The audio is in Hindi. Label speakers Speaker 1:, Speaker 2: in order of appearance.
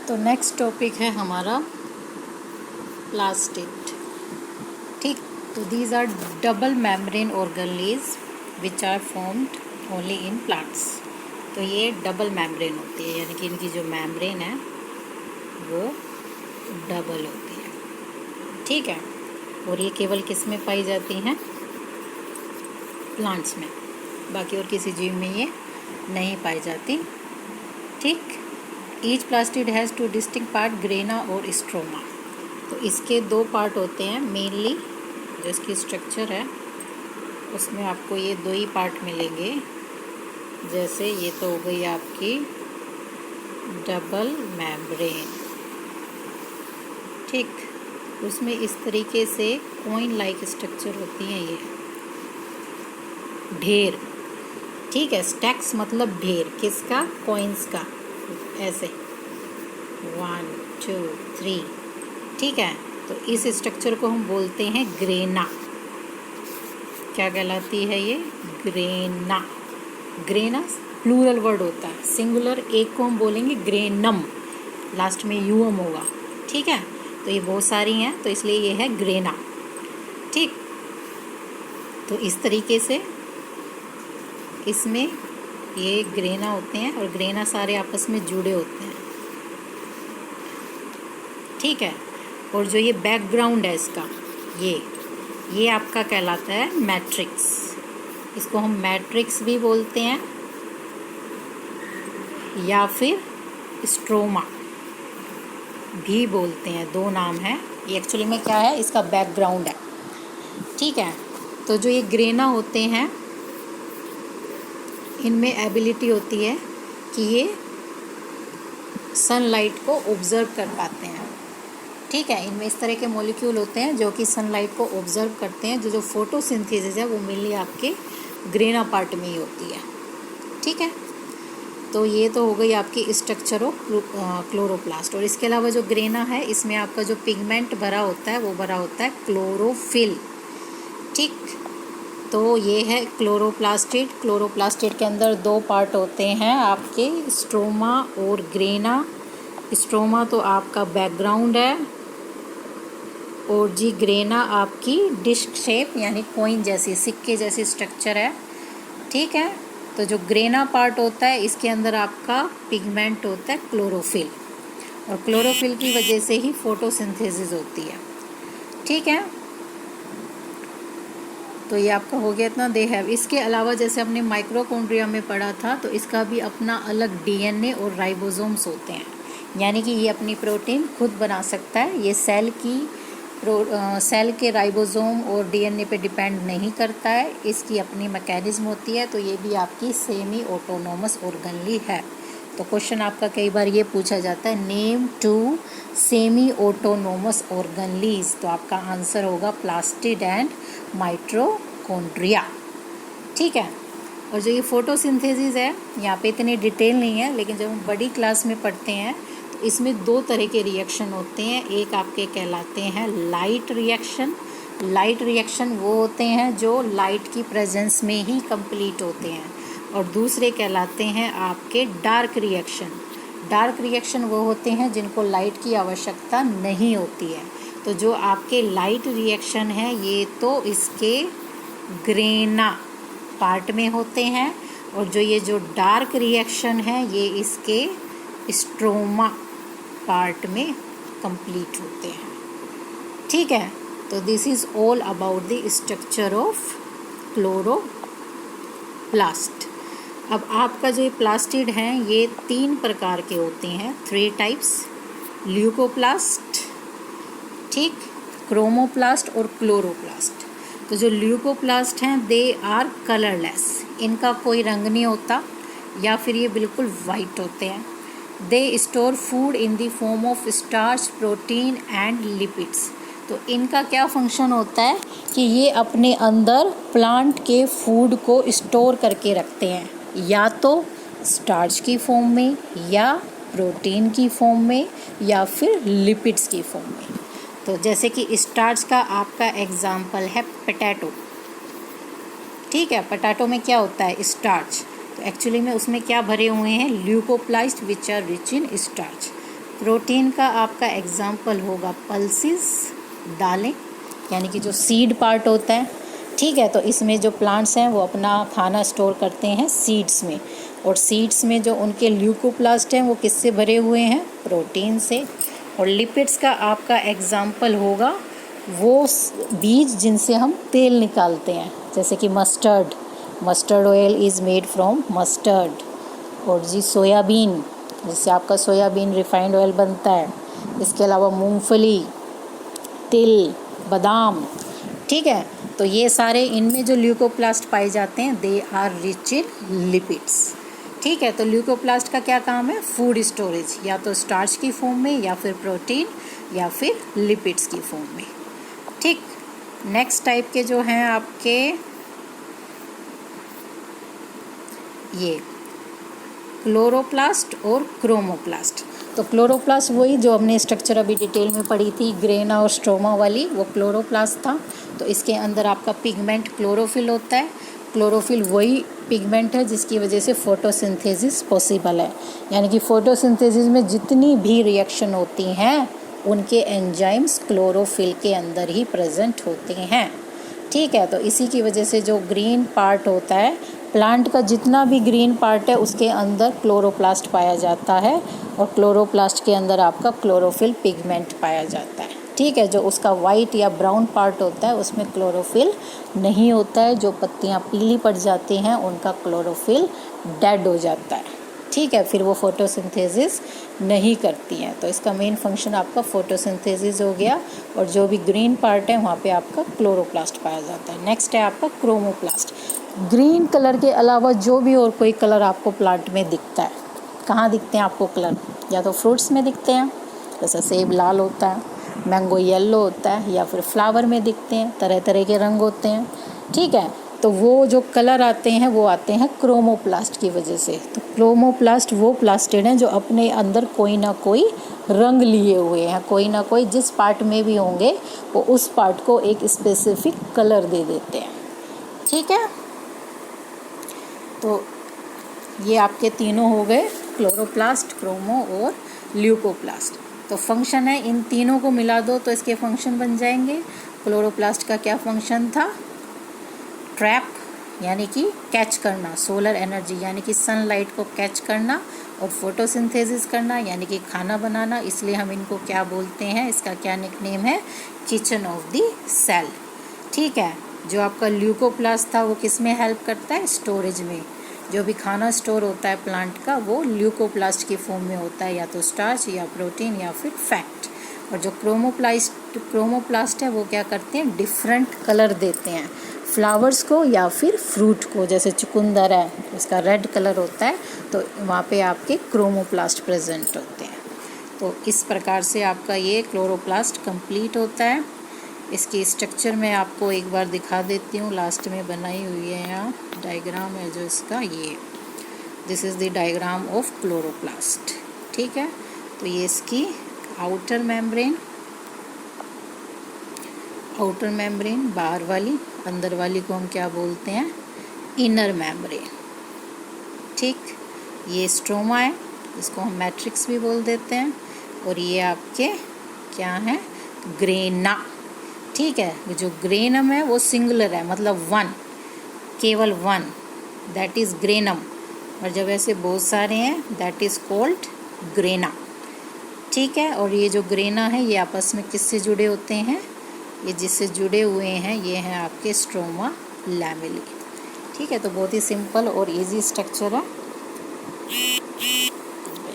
Speaker 1: तो नेक्स्ट टॉपिक है हमारा प्लास्टिड। ठीक, तो these are double membrane organelles which are formed only in plants. तो ये डबल मेम्ब्रेन होती है, यानी कि इनकी जो मेम्ब्रेन है वो डबल होती है। ठीक है, और ये केवल किस में पाई जाती हैं? प्लांट्स में, बाकी और किसी जीव में ये नहीं पाई जाती। ठीक, each plastid has two distinct part, grana और स्ट्रोमा। तो इसके दो पार्ट होते हैं मेनली, जो इसकी स्ट्रक्चर है उसमें आपको ये दो ही पार्ट मिलेंगे। जैसे ये तो हो गई आपकी डबल मेम्ब्रेन। ठीक, उसमें इस तरीके से कॉइन लाइक स्ट्रक्चर होती है, ये ढेर। ठीक है, स्टैक्स मतलब ढेर, किसका? कॉइन्स का। ऐसे 1 2 3। ठीक है, तो इस स्ट्रक्चर को हम बोलते हैं ग्रेना। क्या कहलाती है ये? ग्रेना। ग्रेना प्लूरल वर्ड होता है, सिंगुलर एक को हम बोलेंगे ग्रेनम, लास्ट में यूएम होगा। ठीक है, तो ये बहुत सारी हैं तो इसलिए ये है ग्रेना। ठीक, तो इस तरीके से इसमें ये ग्रेना होते हैं और ग्रेना सारे आपस में जुड़े होते हैं। ठीक है, और जो ये बैकग्राउंड है इसका, ये आपका कहलाता है मैट्रिक्स। इसको हम मैट्रिक्स भी बोलते हैं या फिर स्ट्रोमा भी बोलते हैं, दो नाम है। ये एक्चुअली में क्या है? इसका बैकग्राउंड है। ठीक है, तो जो ये ग्रेना होते हैं इनमें एबिलिटी होती है कि ये सनलाइट को ऑब्जर्व कर पाते हैं। ठीक है, इनमें इस तरह के मॉलिक्यूल होते हैं जो कि सनलाइट को ऑब्जर्व करते हैं। जो फोटोसिंथेसिस है वो मेनली आपके ग्रेना पार्ट में ही होती है। ठीक है, तो ये तो हो गई आपकी स्ट्रक्चर ऑफ क्लोरोप्लास्ट। और इसके अलावा जो ग्रेना है इसमें आपका जो पिगमेंट भरा होता है वो भरा होता है क्लोरोफिल। ठीक, तो ये है क्लोरोप्लास्टिड। क्लोरोप्लास्टिड के अंदर दो पार्ट होते हैं आपके, स्ट्रोमा और ग्रेना। स्ट्रोमा तो आपका बैकग्राउंड है और जी ग्रेना आपकी डिस्क शेप यानी कॉइन जैसी, सिक्के जैसी स्ट्रक्चर है। ठीक है, तो जो ग्रेना पार्ट होता है इसके अंदर आपका पिगमेंट होता है क्लोरोफिल, और क्लोरोफिल की वजह से ही फोटोसिंथेसिस होती है। ठीक है, तो ये आपका हो गया इतना। दे हैव, इसके अलावा जैसे हमने माइक्रोकॉन्ड्रिया में पढ़ा था तो इसका भी अपना अलग डीएनए और राइबोसोम्स होते हैं, यानी कि ये अपनी प्रोटीन खुद बना सकता है। ये सेल के राइबोसोम और डीएनए पे डिपेंड नहीं करता है, इसकी अपनी मैकेनिज्म होती है। तो ये भी आपकी सेमी ऑटोनोमस ऑर्गेनेल है। तो क्वेश्चन आपका कई बार ये पूछा जाता है, नेम 2 सेमी ऑटोनोमस ऑर्गेनेल्स। तो आपका आंसर होगा प्लास्टिड एंड माइटोकॉन्ड्रिया। ठीक है, और जो ये फोटोसिंथेसिस है यहाँ पे इतनी डिटेल नहीं है, लेकिन जब हम बड़ी क्लास में पढ़ते हैं तो इसमें दो तरह के रिएक्शन होते हैं। एक आपके कहलाते हैं लाइट रिएक्शन। लाइट रिएक्शन वो होते हैं जो लाइट की प्रेजेंस में ही कंप्लीट होते हैं, और दूसरे कहलाते हैं आपके डार्क रिएक्शन। डार्क रिएक्शन वो होते हैं जिनको लाइट की आवश्यकता नहीं होती है। तो जो आपके लाइट रिएक्शन है ये तो इसके ग्रेना पार्ट में होते हैं, और जो डार्क रिएक्शन है ये इसके स्ट्रोमा पार्ट में कंप्लीट होते हैं। ठीक है, तो this is all about the structure of chloroplast. अब आपका जो प्लास्टिड हैं ये 3 प्रकार के होते हैं, 3 टाइप्स, ल्यूकोप्लास्ट, ठीक, क्रोमोप्लास्ट और क्लोरोप्लास्ट। तो जो ल्यूकोप्लास्ट हैं दे आर कलरलेस, इनका कोई रंग नहीं होता या फिर ये बिल्कुल वाइट होते हैं। They store food in the form of starch, protein and lipids. तो इनका क्या फंक्शन होता है कि ये अपने अंदर प्लांट के फूड को स्टोर करके रखते हैं, या तो स्टार्च की फॉर्म में या प्रोटीन की फॉर्म में या फिर लिपिड्स की फॉर्म में। तो जैसे कि स्टार्च का आपका एग्जाम्पल है पोटैटो। ठीक है, पोटैटो में क्या होता है? स्टार्च। तो एक्चुअली में उसमें क्या भरे हुए हैं? Leucoplast which are rich in starch. Protein का आपका एग्जाम्पल होगा पल्सिस, दालें, यानी कि जो सीड पार्ट होता है। ठीक है, तो इसमें जो प्लांट्स हैं वो अपना खाना स्टोर करते हैं सीड्स में, और सीड्स में जो उनके ल्यूकोप्लास्ट हैं वो किससे भरे हुए हैं? प्रोटीन से। और लिपिड्स का आपका एग्जाम्पल होगा वो बीज जिनसे हम तेल निकालते हैं, जैसे कि mustard oil is made from mustard. और जी सोयाबीन, जिससे आपका सोयाबीन रिफाइंड ऑयल बनता है। इसके अलावा मूंगफली, तिल, बादाम। ठीक है, तो ये सारे इनमें जो ल्यूकोप्लास्ट पाए जाते हैं they are rich in lipids. ठीक है, तो ल्यूकोप्लास्ट का क्या काम है? फूड स्टोरेज, या तो स्टार्च की फॉर्म में, या फिर प्रोटीन, या फिर लिपिड्स की फॉर्म में। ठीक, नेक्स्ट टाइप के जो हैं आपके ये क्लोरोप्लास्ट और क्रोमोप्लास्ट। तो क्लोरोप्लास्ट वही जो हमने स्ट्रक्चर अभी डिटेल में पढ़ी थी, ग्रेना और स्ट्रोमा वाली, वो क्लोरोप्लास्ट था। तो इसके अंदर आपका पिगमेंट क्लोरोफिल होता है। क्लोरोफिल वही पिगमेंट है जिसकी वजह से फोटोसिंथेसिस पॉसिबल है, यानी कि फोटोसिंथेसिस में जितनी भी रिएक्शन होती हैं उनके एंजाइम्स क्लोरोफिल के अंदर ही प्रेजेंट होते हैं। ठीक है, तो इसी की वजह से जो ग्रीन पार्ट होता है प्लांट का, जितना भी ग्रीन पार्ट है उसके अंदर क्लोरोप्लास्ट पाया जाता है, और क्लोरोप्लास्ट के अंदर आपका क्लोरोफिल पिगमेंट पाया जाता है। ठीक है, जो उसका वाइट या ब्राउन पार्ट होता है उसमें क्लोरोफिल नहीं होता है। जो पत्तियां पीली पड़ जाती हैं उनका क्लोरोफिल डेड हो जाता है। ठीक है, फिर वो फोटोसिंथेसिस नहीं करती हैं। तो इसका मेन फंक्शन आपका फोटोसिंथेसिस हो गया, और जो भी ग्रीन पार्ट है वहाँ पे आपका क्लोरोप्लास्ट पाया जाता है। नेक्स्ट है आपका क्रोमोप्लास्ट। ग्रीन कलर के अलावा जो भी और कोई कलर आपको प्लांट में दिखता है, कहाँ दिखते हैं आपको कलर? या तो फ्रूट्स में दिखते हैं, जैसे सेब लाल होता है, मैंगो येलो होता है, या फिर फ्लावर में दिखते हैं, तरह तरह के रंग होते हैं। ठीक है, तो वो जो कलर आते हैं वो आते हैं क्रोमोप्लास्ट की वजह से। तो क्रोमोप्लास्ट वो प्लास्टिड हैं जो अपने अंदर कोई ना कोई रंग लिए हुए हैं, कोई ना कोई जिस पार्ट में भी होंगे वो उस पार्ट को एक स्पेसिफिक कलर दे देते हैं। ठीक है, तो ये आपके तीनों हो गए, क्लोरोप्लास्ट, क्रोमो और ल्यूकोप्लास्ट। तो फंक्शन है, इन तीनों को मिला दो तो इसके फंक्शन बन जाएंगे। क्लोरोप्लास्ट का क्या फंक्शन था? ट्रैप, यानी कि कैच करना सोलर एनर्जी, यानी कि सनलाइट को कैच करना, और फोटोसिंथेसिस करना, यानी कि खाना बनाना। इसलिए हम इनको क्या बोलते हैं? इसका क्या निकनेम है? Kitchen of the cell. ठीक है, जो आपका ल्यूकोप्लास्ट था वो किस में हेल्प करता है? स्टोरेज में। जो भी खाना स्टोर होता है प्लांट का वो ल्यूकोप्लास्ट की फॉर्म में होता है, या तो स्टार्च, या प्रोटीन, या फिर फैट। और जो क्रोमोप्लास्ट है वो क्या करते हैं? डिफरेंट कलर देते हैं फ्लावर्स को या फिर फ्रूट को। जैसे चुकंदर है, इसका रेड कलर होता है, तो वहाँ पे आपके क्रोमोप्लास्ट प्रेजेंट होते हैं। तो इस प्रकार से आपका ये क्लोरोप्लास्ट कंप्लीट होता है। इसकी स्ट्रक्चर मैं आपको एक बार दिखा देती हूँ, लास्ट में बनाई हुई है, यहाँ डायग्राम है जो इसका, ये this is the diagram of chloroplast. ठीक है, तो ये इसकी आउटर मेम्ब्रेन बाहर वाली, अंदर वाली को हम क्या बोलते हैं? Inner membrane. ठीक, ये स्ट्रोमा है, इसको हम मैट्रिक्स भी बोल देते हैं, और ये आपके क्या है? ग्रेना। ठीक है, जो ग्रेनम है वो सिंगुलर है, मतलब वन, केवल वन, दैट इज़ ग्रेनम। और जब ऐसे बहुत सारे हैं दैट इज़ कॉल्ड ग्रेना। ठीक है, और ये जो ग्रेना है ये आपस में किससे जुड़े होते हैं? ये जिससे जुड़े हुए हैं ये हैं आपके स्ट्रोमा लैमेली। ठीक है, तो बहुत ही सिंपल और इजी स्ट्रक्चर है।